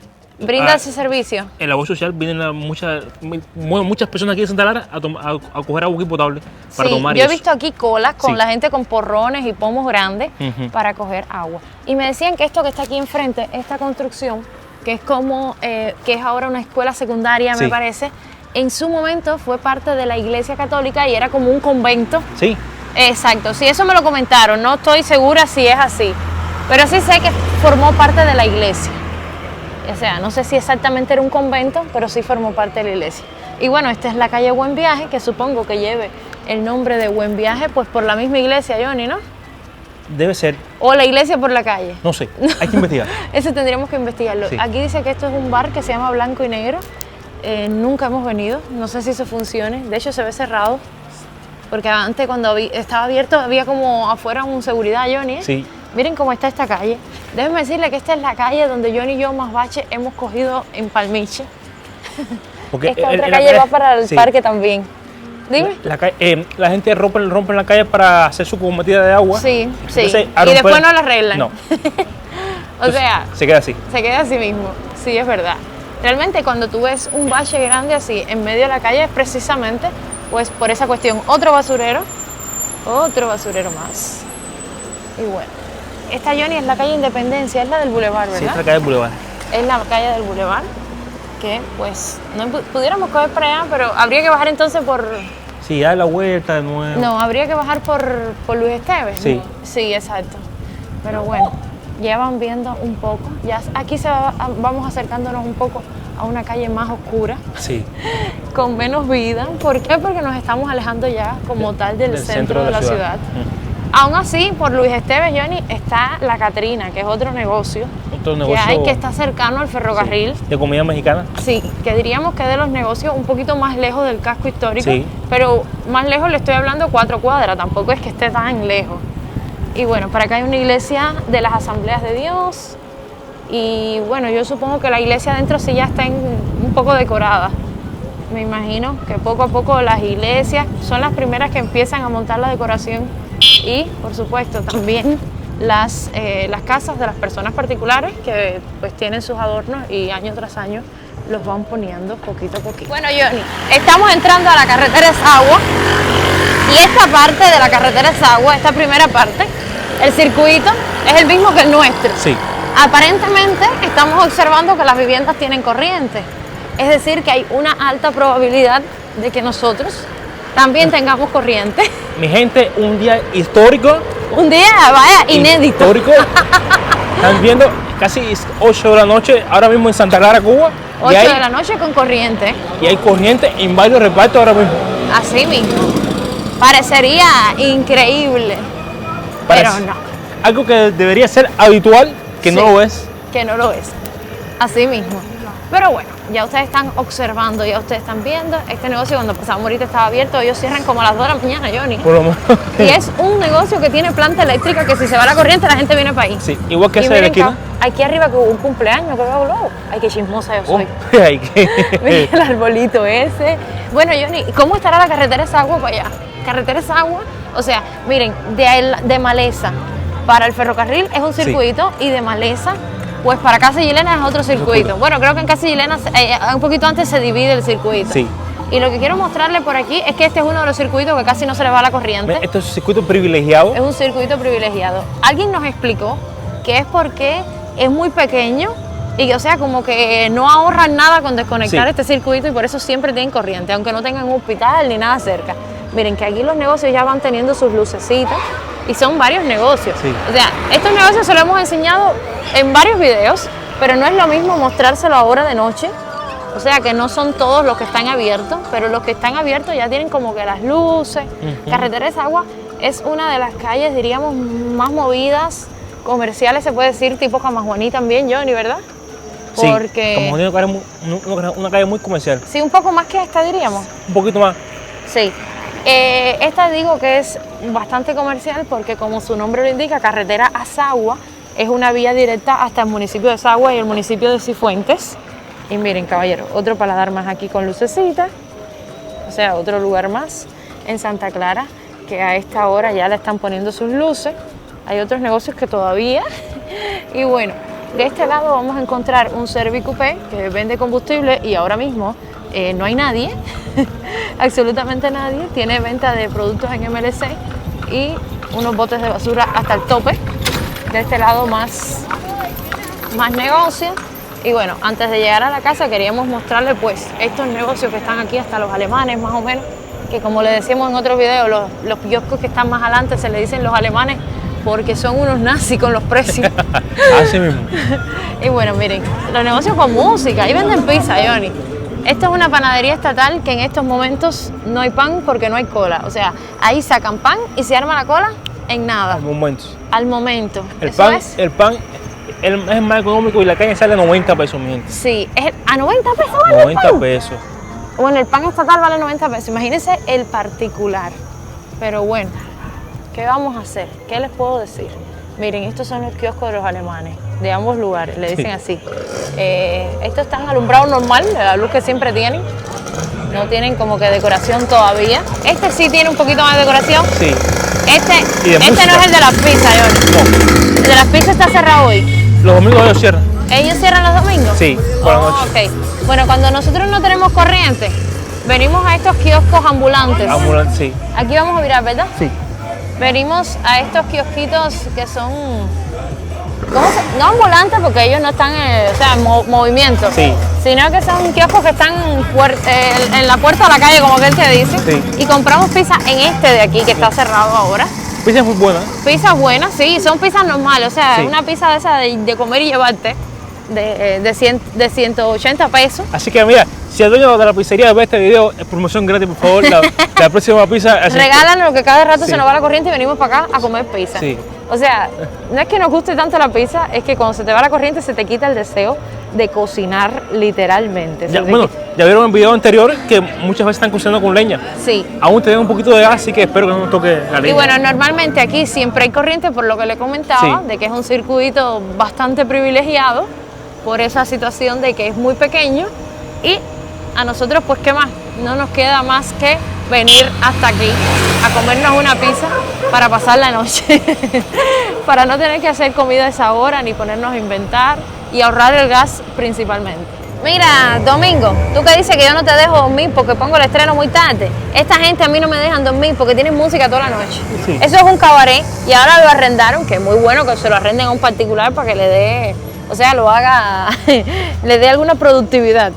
Brinda ese servicio. En la voz social vienen muchas personas aquí de Santa Clara a coger agua aquí potable para Sí, tomar. yo y he eso. visto aquí colas con Sí. la gente con porrones y pomos grandes para coger agua. Y me decían que esto que está aquí enfrente, esta construcción, que es como, que es ahora una escuela secundaria, me Sí. parece, en su momento fue parte de la Iglesia Católica y era como un convento. Sí, Exacto, sí, eso me lo comentaron, no estoy segura si es así, pero sí sé que formó parte de la iglesia. O sea, no sé si exactamente era un convento, pero sí formó parte de la iglesia. Y bueno, esta es la calle Buen Viaje, que supongo que lleve el nombre de Buen Viaje, pues por la misma iglesia, Johnny, ¿no? debe ser. O la iglesia por la calle. No sé, hay que investigar. Eso tendríamos que investigarlo. Sí. Aquí dice que esto es un bar que se llama Blanco y Negro. Nunca hemos venido, no sé si eso funcione. De hecho, se ve cerrado. Porque antes cuando estaba abierto había como afuera un seguridad, Johnny. Sí. Miren cómo está esta calle. Déjenme decirle que esta es la calle donde Johnny y yo más bache hemos cogido en Palmiche. Porque Esta en otra la calle va para el sí. parque también. Dime. La gente rompe la calle para hacer su cometida de agua. Sí, sí. Entonces, a Y romper- después no la arreglan. No. O Entonces, sea, se queda así. se queda así mismo. Sí, es verdad. Realmente cuando tú ves un bache grande así en medio de la calle es precisamente pues por esa cuestión. Otro basurero más. Y bueno, esta Johnny es la calle Independencia, es la del Boulevard, Sí, ¿verdad? esta calle del Boulevard. Es la calle del Boulevard, que pues no pudiéramos coger para allá, pero habría que bajar entonces por... Sí, da la vuelta de nuevo. No, habría que bajar por Luis Esteves. Sí. ¿no? Sí, exacto. Pero bueno, ya van viendo un poco. Ya aquí vamos acercándonos un poco a una calle más oscura, Sí. con menos vida. ¿Por qué? Porque nos estamos alejando ya como tal del centro de la ciudad. Aún así, por Luis Esteves, Johnny, está La Catrina, que es otro negocio Otro que negocio hay, que está cercano al ferrocarril. de comida mexicana. Sí, que diríamos que es de los negocios un poquito más lejos del casco histórico, Sí. pero más lejos le estoy hablando 4 cuadras, tampoco es que esté tan lejos. Y bueno, para acá hay una iglesia de las Asambleas de Dios y bueno, yo supongo que la iglesia adentro sí ya está un poco decorada. Me imagino que poco a poco las iglesias son las primeras que empiezan a montar la decoración y por supuesto también las casas de las personas particulares que pues tienen sus adornos y año tras año los van poniendo poquito a poquito. Bueno, Johnny, estamos entrando a la carretera de Sagua y esta parte de la carretera de Sagua, esta primera parte, el circuito es el mismo que el nuestro. Sí. Aparentemente estamos observando que las viviendas tienen corriente, es decir que hay una alta probabilidad de que nosotros también tengamos corriente. Mi gente, un día histórico. Un día, vaya, inédito. Histórico. Están viendo casi 8 de la noche ahora mismo en Santa Clara, Cuba. 8 de la noche con corriente, Y hay corriente en varios repartos ahora mismo. así mismo. Parecería increíble, Parece pero no, Algo que debería ser habitual, que no Sí. lo es. que no lo es. Así mismo. Pero bueno, ya ustedes están observando, ya ustedes están viendo. Este negocio cuando pasamos ahorita estaba abierto, ellos cierran como a las 2 de la mañana, Johnny. Por lo menos. Y es un negocio que tiene planta eléctrica que si se va la corriente la gente viene para ahí. Sí, igual que Y ese de la miren esquina. aquí arriba que hubo un cumpleaños que veo luego. Ay, qué chismosa yo soy. Hay que- Mira el arbolito ese. Bueno, Johnny, ¿cómo estará la carretera de Sagua para allá? Carretera de Sagua, o sea, miren, de Maleza para el ferrocarril es un circuito y de Maleza, pues para Casa Yelena es otro circuito. Bueno, creo que en Casa Yelena un poquito antes se divide el circuito. Sí. Y lo que quiero mostrarle por aquí es que este es uno de los circuitos que casi no se le va la corriente. Este es un circuito privilegiado. Es un circuito privilegiado. Alguien nos explicó que es porque es muy pequeño y que, o sea, como que no ahorran nada con desconectar Sí. este circuito y por eso siempre tienen corriente, aunque no tengan un hospital ni nada cerca. Miren que aquí los negocios ya van teniendo sus lucecitas y son varios negocios. Sí. O sea, estos negocios se los hemos enseñado en varios videos, pero no es lo mismo mostrárselo ahora de noche. O sea que no son todos los que están abiertos, pero los que están abiertos ya tienen como que las luces. Carretera de Sagua es una de las calles, diríamos, más movidas, comerciales, se puede decir, tipo Camajuaní también, Johnny, ¿verdad? Sí, Porque... como una calle muy comercial. Sí, un poco más que esta, diríamos. Un poquito más. Sí. Esta digo que es bastante comercial porque como su nombre lo indica, carretera a Sagua, es una vía directa hasta el municipio de Sagua y el municipio de Cifuentes. Y miren, caballero, otro paladar más aquí con lucecita, o sea, otro lugar más en Santa Clara que a esta hora ya le están poniendo sus luces. Hay otros negocios que todavía. Y bueno, De este lado vamos a encontrar un Servicoupé que vende combustible y ahora mismo no hay nadie, absolutamente nadie. Tiene venta de productos en MLC y unos botes de basura hasta el tope. De este lado más negocio. Y bueno, antes de llegar a la casa queríamos mostrarles pues estos negocios que están aquí, hasta los alemanes más o menos, que como les decíamos en otros videos, los kioscos que están más adelante se le dicen los alemanes porque son unos nazis con los precios. Así mismo. Y bueno, miren, los negocios con música, ahí venden pizza, Johnny. Esto es una panadería estatal que en estos momentos no hay pan porque no hay cola. O sea, ahí sacan pan y se arma la cola en nada. Al momento. Al momento. El Eso pan, es. el pan es más económico y la caña sale a 90 pesos, mi gente. Sí, a 90 pesos vale el 90 pan. pesos. Bueno, el pan estatal vale 90 pesos. Imagínense el particular. Pero bueno, ¿qué vamos a hacer? ¿Qué les puedo decir? Miren, estos son los kioscos de los alemanes, de ambos lugares, le dicen así. Estos están alumbrados normal, de la luz que siempre tienen. No tienen como que decoración todavía. Este sí tiene un poquito más de decoración. Sí. Este Y de no música. es el de las pizzas, Johnny. No. El de las pizzas está cerrado hoy. Los domingos ellos cierran. ¿Ellos cierran los domingos? Sí, por la noche. Ok. Bueno, cuando nosotros no tenemos corriente, venimos a estos kioscos ambulantes. Ambulante, sí. Aquí vamos a mirar, ¿verdad? Sí. Venimos a estos kiosquitos que son, no ambulantes porque ellos no están en movimiento, Sí. sino que son kioscos que están en la puerta de la calle, como que él te dice, Sí. y compramos pizza en este de aquí que está cerrado ahora. Pizza es muy buena. Pizzas buenas, sí, son pizzas normales, o sea, Sí. una pizza de esa de comer y llevarte, de 180 pesos. Así que mira, si el dueño de la pizzería ve este video, es promoción gratis, por favor. La próxima pizza. Regálanos lo que cada rato Sí. se nos va la corriente y venimos para acá a comer pizza. Sí. O sea, no es que nos guste tanto la pizza, es que cuando se te va la corriente se te quita el deseo de cocinar literalmente. Ya, Se te bueno, quita- ya vieron en el video anterior que muchas veces están cocinando con leña. Sí. Aún tienen un poquito de gas, así que espero que no nos toque la leña. Y bueno, normalmente aquí siempre hay corriente, por lo que le comentaba, Sí. de que es un circuito bastante privilegiado por esa situación de que es muy pequeño y a nosotros, pues, ¿qué más? No nos queda más que venir hasta aquí a comernos una pizza para pasar la noche, para no tener que hacer comida a esa hora ni ponernos a inventar y ahorrar el gas principalmente. Mira, Domingo, tú que dices que yo no te dejo dormir porque pongo el estreno muy tarde. Esta gente a mí no me dejan dormir porque tienen música toda la noche. Sí. Eso es un cabaret y ahora lo arrendaron, que es muy bueno que se lo arrenden a un particular para que le dé, o sea, lo haga, le dé alguna productividad,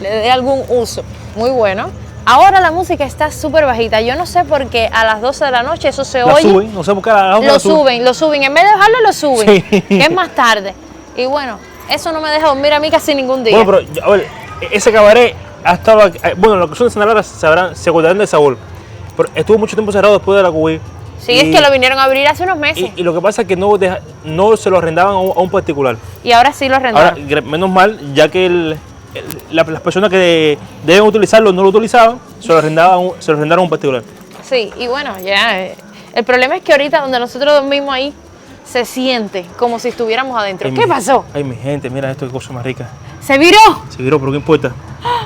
le dé algún uso. Muy bueno. Ahora la música está súper bajita. Yo no sé por qué a las 12 de la noche eso se La oye. suben, no sé por qué la Lo suben. En vez de dejarlo, lo suben. Sí. Que es más tarde. Y bueno, eso no me deja dormir a mí casi ningún día. Bueno, pero a ver, ese cabaret ha estado. Bueno, los que son de Santa Clara se acordarán del sabor. Pero estuvo mucho tiempo cerrado después de la COVID. Sí, es que lo vinieron a abrir hace unos meses. Y lo que pasa es que no se lo arrendaban a un particular. Y ahora sí lo arrendaron. Ahora, menos mal, ya que las personas que deben utilizarlo no lo utilizaban, se lo arrendaron a un particular. Sí, y bueno, ya. El problema es que ahorita donde nosotros dormimos ahí, se siente como si estuviéramos adentro. ¿Qué pasó? Ay, mi gente, mira esto, qué cosa más rica. ¿Se viró? Se viró, pero ¿qué importa?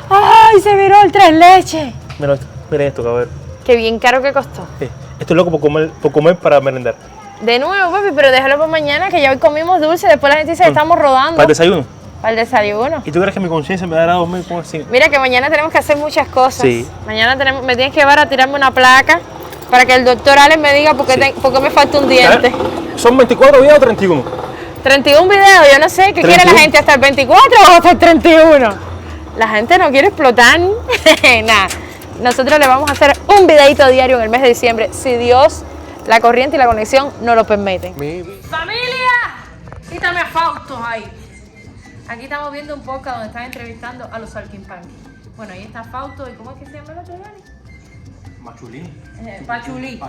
¡Ay, se viró el tres leches! Mira esto, cabrón. Qué bien caro que costó. Esto es loco por comer para merendar. De nuevo, papi, pero déjalo para mañana, que ya hoy comimos dulce, después la gente dice que estamos rodando. Para el desayuno. Para el desayuno. ¿Y tú crees que mi conciencia me dará a dormir como así? Mira que mañana tenemos que hacer muchas cosas. Sí. Mañana me tienes que llevar a tirarme una placa para que el doctor Alex me diga por qué, por qué me falta un diente. ¿Son 24 videos o 31? 31 videos, yo no sé, ¿qué quiere la 31. gente? ¿Hasta el 24 o hasta el 31? La gente no quiere explotar. Nada. Nosotros le vamos a hacer un videito diario en el mes de diciembre, si Dios, la corriente y la conexión nos lo permiten. ¡Familia! Quítame a Fausto ahí. Aquí estamos viendo un podcast donde están entrevistando a los Saltimbanqui. Bueno, ahí está Fausto y ¿cómo es que se llama el otro, Dani? Machulín. Pachulí.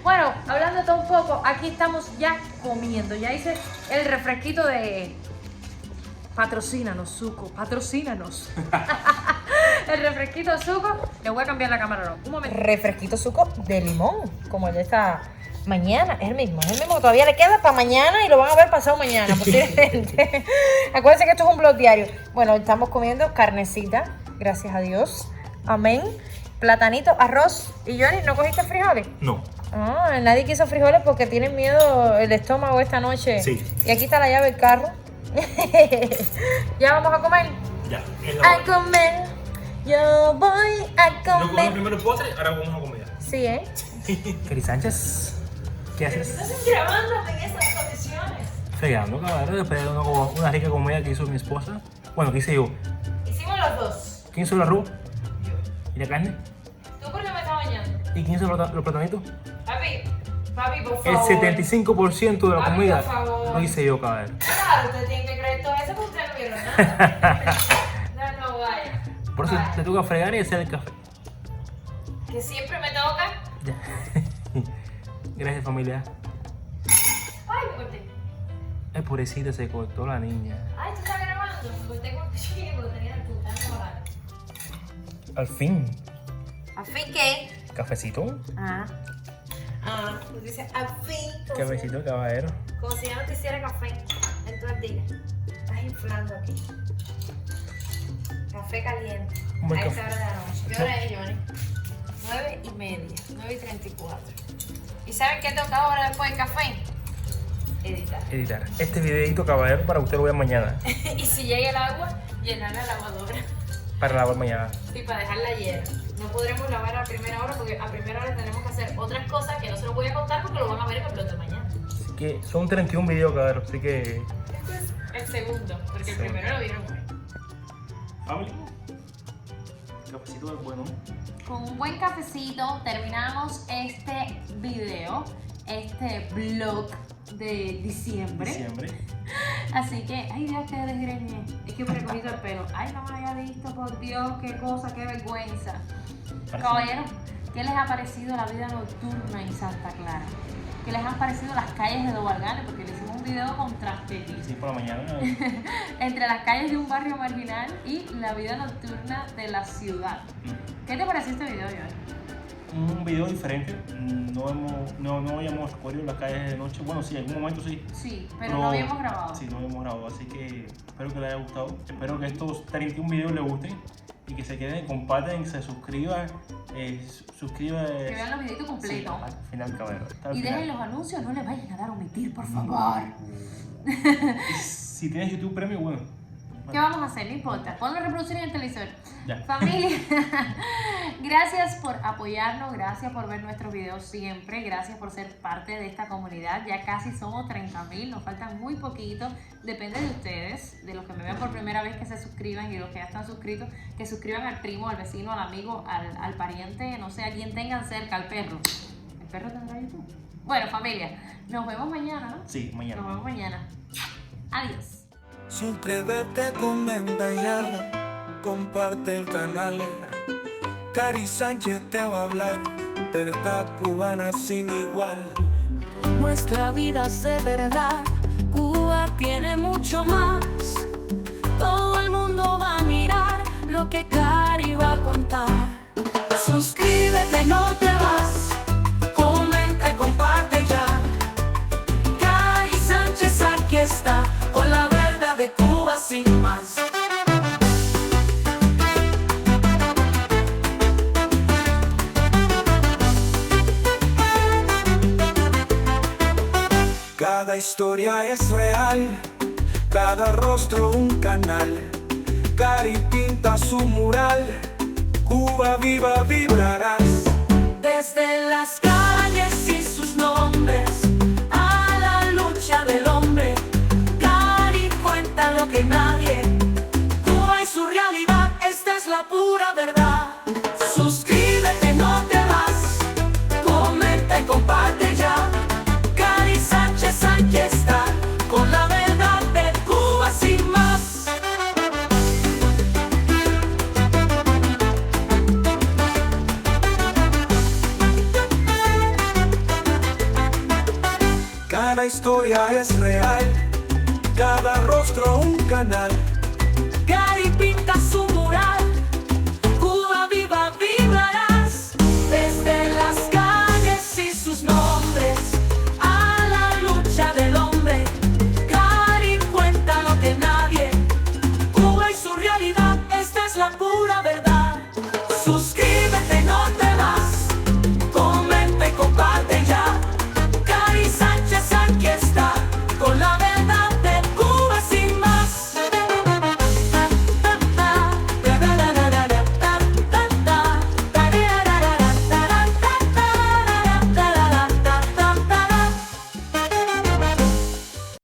Bueno, hablando de todo un poco, aquí estamos ya comiendo. Ya hice el refresquito de... Patrocínanos, Zuko, patrocínanos. El refresquito Zuko. Le voy a cambiar la cámara, no. Un momento. Refresquito Zuko de limón, como el de esta mañana. Es el mismo que todavía le queda para mañana y lo van a ver pasado mañana, posiblemente. Acuérdense que esto es un blog diario. Bueno, estamos comiendo carnecita, gracias a Dios. Amén. Platanito, arroz. ¿Y Johnny, no cogiste frijoles? No. Ah, nadie quiso frijoles porque tienen miedo el estómago esta noche. Sí. Y aquí está la llave del carro. ¿Ya vamos a comer? Ya. A comer. Yo voy a comer. primero el postre, ahora vamos a comer. Sí, ¿eh? Cari Sánchez, ¿qué haces? Estás grabándome en esas condiciones. Fregando, cabrón, después de una rica comida que hizo mi esposa. Bueno, ¿qué hice yo? Hicimos los dos. ¿Quién hizo el arroz? ¿Y la carne? ¿Tú por qué me estás bañando? ¿Y quién hizo los platanitos? Papi, por El favor. 75% de la Papi, comida por favor. lo hice yo, cabrón. Claro, usted tiene que creer todo eso porque usted no vieron nada. No vaya. Por eso Vaya. te toca fregar y hacer el café. Que siempre me toca. Ya. Gracias, familia. Ay, me corté. Ay, pobrecita, se cortó la niña. Ay, tú estás grabando. Me corté con cuchillo porque tenía el tutano morado. Al fin. ¿A fin qué? Cafecito. Pues dice a fin. Cafecito, caballero. Como si ya no te hiciera café en todo el día. Estás inflando aquí. Café caliente. Un buen A esta café. hora de la noche. ¿Qué hora es, Johnny? 9:30. 9:34. ¿Y saben qué toca ahora después del café? Editar. Este videito, caballero, para que usted lo vea mañana. Y si llega el agua, llenar la lavadora. Para lavar mañana. Sí, para dejarla llena. No podremos lavar a primera hora porque a primera hora tenemos que hacer otras cosas que no se los voy a contar porque lo van a ver en el blog de mañana. Así que son 31 videos, caballero. Así que. Este es el segundo, porque el primero lo vieron hoy. Family. Cafecito es bueno. Con un buen cafecito terminamos este video, este vlog de diciembre. Así que, ay Dios, qué desgreñé. Es que me recogí el pelo. Ay, no me había visto, por Dios, qué cosa, qué vergüenza. Caballeros, ¿qué les ha parecido la vida nocturna en Santa Clara? ¿Qué les han parecido las calles de Dovalgane? Porque le hicimos un video contraste Sí, por la mañana. entre las calles de un barrio marginal y la vida nocturna de la ciudad. ¿Qué te pareció este video, Johnny? Un video diferente. No habíamos recorrido las calles de noche. Bueno, sí, en algún momento sí. Sí, pero no habíamos grabado. Sí, no habíamos grabado. Así que espero que les haya gustado. Espero que estos 31 videos les gusten. Y que se queden, comparten, se suscriban. Que vean los videitos completos. Sí, al final, caballero. Y dejen los anuncios, no le vayan a dar a omitir, por favor. Si tienes YouTube Premium, bueno. ¿Qué vamos a hacer? No importa. Ponlo a reproducir en el televisor. Ya. Familia, gracias por apoyarnos, gracias por ver nuestros videos siempre, gracias por ser parte de esta comunidad. Ya casi somos 30,000, nos faltan muy poquito. Depende de ustedes, de los que me vean por primera vez, que se suscriban, y los que ya están suscritos, que suscriban al primo, al vecino, al amigo, al pariente, no sé, a quien tengan cerca, al perro. ¿El perro tendrá YouTube? Bueno, familia, nos vemos mañana, ¿no? Sí, mañana. Nos vemos mañana. Adiós. Suscríbete, comenta y dale, comparte el canal. Cari Sánchez te va a hablar, verdad cubana sin igual. Nuestra vida es de verdad, Cuba tiene mucho más. Todo el mundo va a mirar lo que Cari va a contar. Suscríbete, no te vas, comenta y comparte ya. Cari Sánchez aquí está, con la verdad de Cuba sin más. Cada historia es real, cada rostro un canal. Cari pinta su mural, Cuba viva vibrarás. Desde las calles y sus nombres a la lucha del hombre, Cari cuenta lo que nadie. Cuba y su realidad, esta es la pura verdad. Suscríbete, no te vas, comenta y comparte ya. Cari Sánchez aquí está, con la verdad de Cuba sin más. Cada historia es real, cada rostro un canal. Cari pinta su